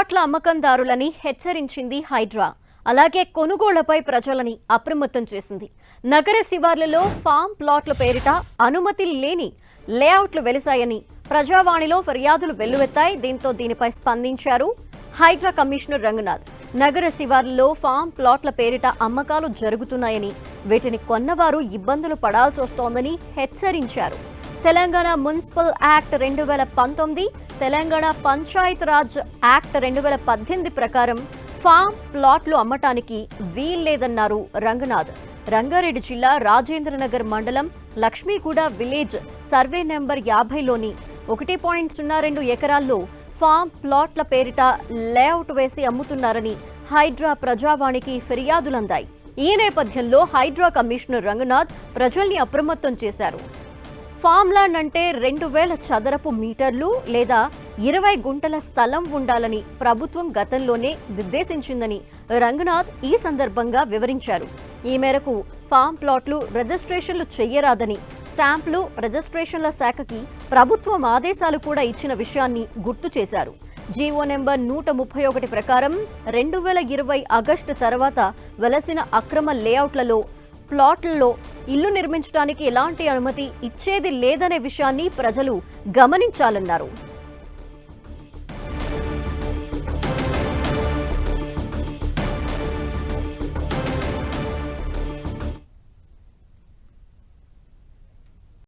ప్లాట్ల అమ్మకందారులని హెచ్చరించింది హైడ్రా. అలాగే కొనుగోళ్లపై ప్రజలని అప్రమత్తం చేసింది. నగర శివార్లలో ఫామ్ ప్లాట్ల పేరిట అనుమతి లేని లేఅవుట్లు వెలిశాయని ప్రజావాణిలో ఫిర్యాదులు వెల్లువెత్తాయి. దీనిపై స్పందించారు హైడ్రా కమిషనర్ రంగనాథ్. నగర శివార్లలో ఫామ్ ప్లాట్ల పేరిట అమ్మకాలు జరుగుతున్నాయని, వీటిని కొన్నవారు ఇబ్బందులు పడాల్సి వస్తోందని హెచ్చరించారు. Telangana municipal act 2019, Telangana Panchayat Raj act 2018 ప్రకారం ఫామ్ ప్లాట్లు అమ్మటానికి వీల్లేదన్నారు రంగనాథ్. రంగారెడ్డి జిల్లా రాజేంద్రనగర్ మండలం లక్ష్మీగూడ విలేజ్ సర్వే నెంబర్ 50లోని 1.02 ఎకరాల్లో ఫామ్ ప్లాట్ల పేరిట లేఅవుట్ వేసి అమ్ముతున్నారని హైడ్రా ప్రజావాణికి ఫిర్యాదులందాయి. ఈ నేపథ్యంలో హైడ్రా కమిషనర్ రంగనాథ్ ప్రజల్ని అప్రమత్తం చేశారు. ఫామ్ ల్యాండ్ అంటే 2000 చదరపు మీటర్లు లేదా 20 గుంటల స్థలం ఉండాలని ప్రభుత్వం గతంలోనే నిర్దేశించిందని రంగనాథ్ ఈ సందర్భంగా వివరించారు. ఈ మేరకు ఫామ్ ప్లాట్లు రిజిస్ట్రేషన్లు చెయ్యరాదని స్టాంపులు రిజిస్ట్రేషన్ల శాఖకి ప్రభుత్వం ఆదేశాలు కూడా ఇచ్చిన విషయాన్ని గుర్తు చేశారు. జీవో నెంబర్ 131 ప్రకారం 2020 ఆగస్టు తర్వాత వెలసిన అక్రమ లేఅవుట్లలో ప్లాట్లలో ఇల్లు నిర్మించడానికి ఎలాంటి అనుమతి ఇచ్చేది లేదనే విషయాన్ని ప్రజలు గమనించాలన్నారు.